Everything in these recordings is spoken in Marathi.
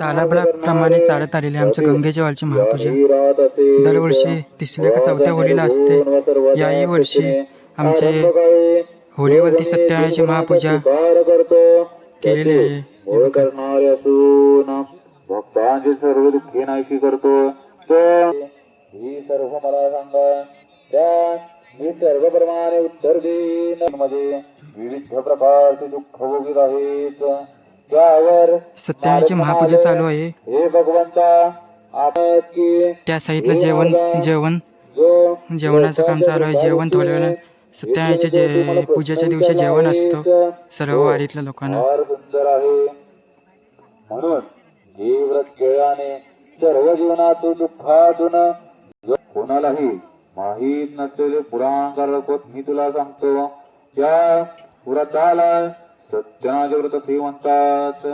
सालाप्रमाणे चालत आलेले आमच्या गंगेच्या वालची महापूजा दरवर्षी 3ऱ्या का 4थ्या होळीला असते। याही वर्षी आमचे होळीवरती सत्यनारायणाची महापूजा केलेली आहे। भक्तांचे सर्व दुःखी नाहीशी करतो ही सर्व मला सांगा त्या मी सर्व प्रमाणे उत्तर देईन। मध्ये विविध प्रकारचे दुःख भोगीत आहेत त्यावर सत्यनारायणाची महापूजा चालू आहे। हे भगवंता त्या साईडला जेवणाचं काम चालू आहे। जेवण थोड्या वेळाने सत्यनारायणाच्या पूजेच्या दिवशी जेवण असतो सर्व वाडीतल्या लोकांना। सुंदर आहे म्हणून हे व्रत केल्याने सर्व जीवनातून दुःखातून कोणालाही माहीत नसलेले पुराण मी तुला सांगतो। त्या व्रताला सत्यनारायणाचे व्रत असे म्हणतात।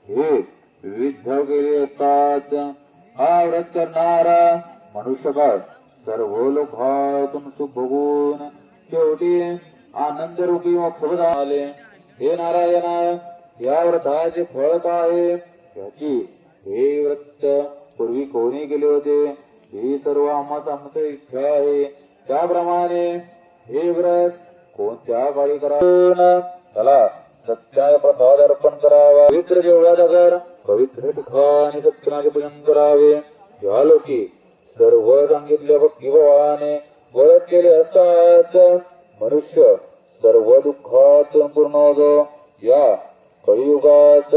हे विविध केले असतात। हा व्रत करणारा मनुष्यकाळ सर्व लोकातून सुख भोगून शेवटी आनंद रूपी मोक्ष आले। हे नारायण या व्रताचे फळ काय याची हे व्रत पूर्वी कोणी केले होते ही सर्व आमची इच्छा आहे। त्याप्रमाणे हे व्रत कोणत्या काळी करावे त्याला सत्याय प्रसाद अर्पण करावा। पवित्र जेवढ्या पवित्र ठिकाणी सत्यनारायणाचे पूजन करावे। या लोकी सर्व सांगितल्या भक्तिभावाने व्रत केले असतात मनुष्य सर्व दुःखातून पूर्ण होतो। या कलियुगात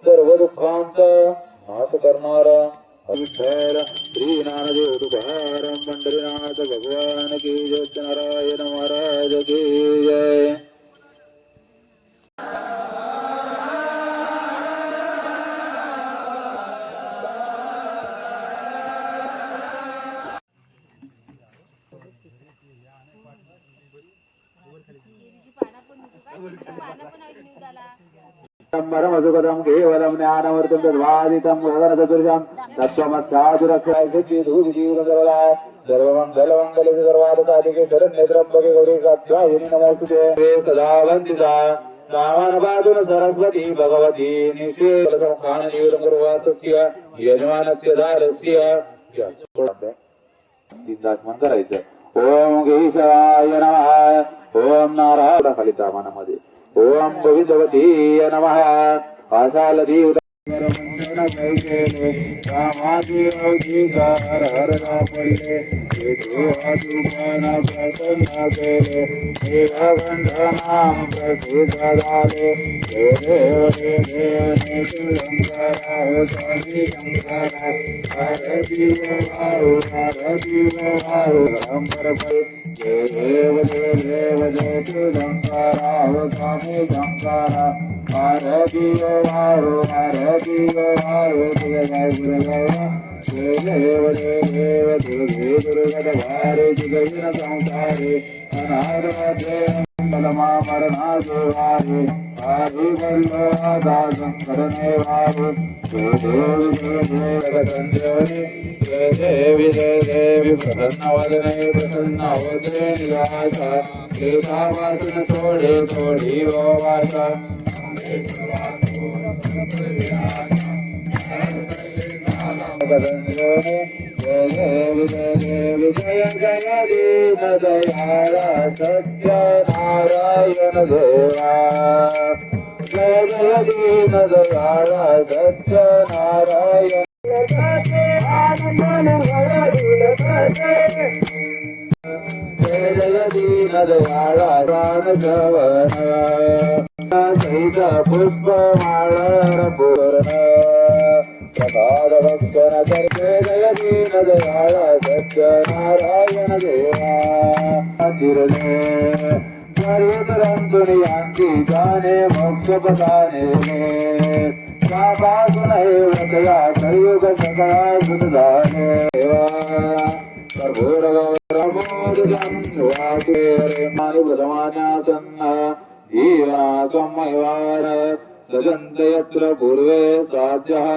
सर्व दुःखांचा नाश करणारा विठ्ठल श्री नामदेव तुकाराम पंढरीनाथ भगवान की जय। सत्यनारायण महाराज की जय। मधुकदम केवलम ज्ञानवर्तम तद्वादितम गगनचतुर्भुजं तत्त्वमस्यादुरक्षायते धूतिजीवनसर्वदा सर्वमङ्गलमङ्गले सर्वार्थसाधिके शरण्यत्र्यम्बके गौरी कात्यायिनि नमोस्तुते सदा वन्दिता कामानपादुन सरस्वती भगवती निश्चेतसमुखान जीवनं कुर्वातस्य यजमानस्य दारस्य सिद्धात्मन करायचं। ओम केशवाय नमः। ओम नारायण फलिता मनामध्ये ओम भविष्यवती नमः। आशालदी परमंडन कैकेले कामादी औधिकार हरना पडले देवादुपाना प्रसन्न केले देवगंधनाम प्रसिद्ध झाले। देव देवने शंकरा हो स्वामी शंकरा भारती वाहु परपल देव देव जय शंकरा हो स्वामी शंकरा भारती वाहु देव देव दुर्गत भारे जगन संसारे अनारमते मंगलमा मरणा देवारे हरि वल्लभा दासंकरणे वारे जय देवी प्रसन्नवदने प्रसन्नवदने निवासा देशावासन थोडे थोडी वासा जय जय दीन दयाळा सत्यनारायण देवा। जय जय दीन दयाळा सत्यनारायण जय जय दीन दयाळा रामचवन सहित पुष्पमाळ पूर्ण प्रसाद भक्तन करते जय दीन दयाळा सत्यनारायण देवा। तिरणे सर्वतरांतुनी यांची जाणे मोक्ष पदाने त्यापासून हे व्रतया कलियुग सगळा सुधाने देवा। कर्पूरगौरमोदकं वासुदेवरे मानुप्रमाणासन्न जीवनासमयवार सजन्त यत्र पूर्वे साध्यः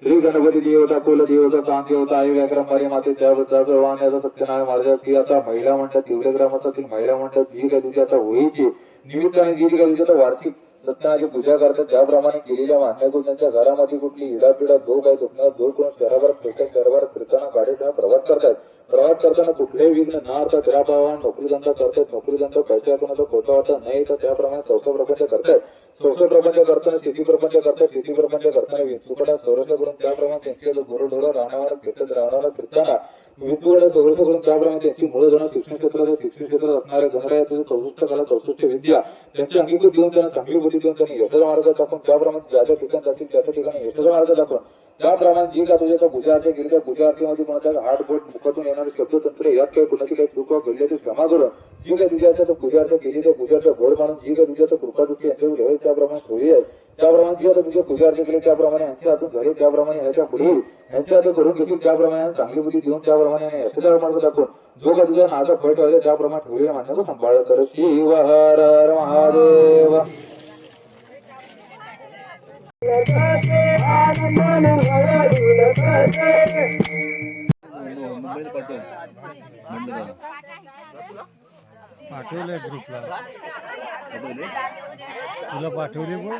श्री गणपती देवता कुल देवता कान देवता आई व्याक्रम मारी माते त्याबद्दल सर्वांनी सत्यनारायण महाराजांची आता महिला मंडळ तीव्र ग्रामातील महिला मंडळ जी काही आता होळीची निमित्ताने जी काही आता वार्षिक सत्यनारायणाची पूजा करतात त्याप्रमाणे केलेल्या मान्यकडून त्यांच्या घरामध्ये कुठली इडापिडा जो काही दुखणार जो करून शहराभरात फिरताना गाडीचा प्रवास करतात. प्रवास करताना कुठलेही विघ्न न अर्था ग्राहभावान नोकरीधंदा करतात. नोकरीधंदा पैसा कोणाचा खोटा होता नाही तर त्याप्रमाणे संस्था प्रपंच करतात. संस्था प्रपंच करताना स्थिती प्रपंच करतात. स्थिती प्रपंच करताना विंचुकडा संरक्षण त्याप्रमाणे त्यांचे गुरुढोरा राहणारा फिरताना विंचुकडा संरक्षण करून त्याप्रमाणे त्यांची मूळ धन शिक्षण क्षेत्रात असणाऱ्या गणरायाचे 64 कला 64 विद्या त्यांची अंगीकृत देऊन त्यांना चांगली बुद्धी देऊन त्यांनी यशाचा मार्ग दाखवून त्याप्रमाणे ज्या ठिकाणी जातील त्या ठिकाणी यशाचा मार्ग दाखवून त्याप्रमाणे जी का तुझ्या पूजा अर्चा केली त्या पूजा अर्चेमध्ये कोणाच्या हात बोट मुखातून येणारे शब्दतंत्र यात काही कुणाची काही चूक घडल्याची क्षमा करून जी काही तुझ्या अर्चा पूजा अर्चा केली त्या पूजाचा घोड मानून जी काही तुझ्या कृपा दृष्टी यांच्यावर ठेवेल त्याप्रमाणे सोयी आहे. त्याप्रमाणे जी आता तुझ्या पूजा अर्चा केली त्याप्रमाणे यांच्या हातून झाले त्याप्रमाणे ह्याच्या पुढे यांच्या हातून करून घेतील त्याप्रमाणे चांगली बुद्धी देऊन त्याप्रमाणे यशाचा मार्ग दाखवून जो का तुझ्या नाचा फळ ठेवले त्याप्रमाणे ठेवलेल्या मान्याचा सांभाळ कर. शिव हर हर महादेव. पाठवलंय ग्रुपला तुला पाठवले पण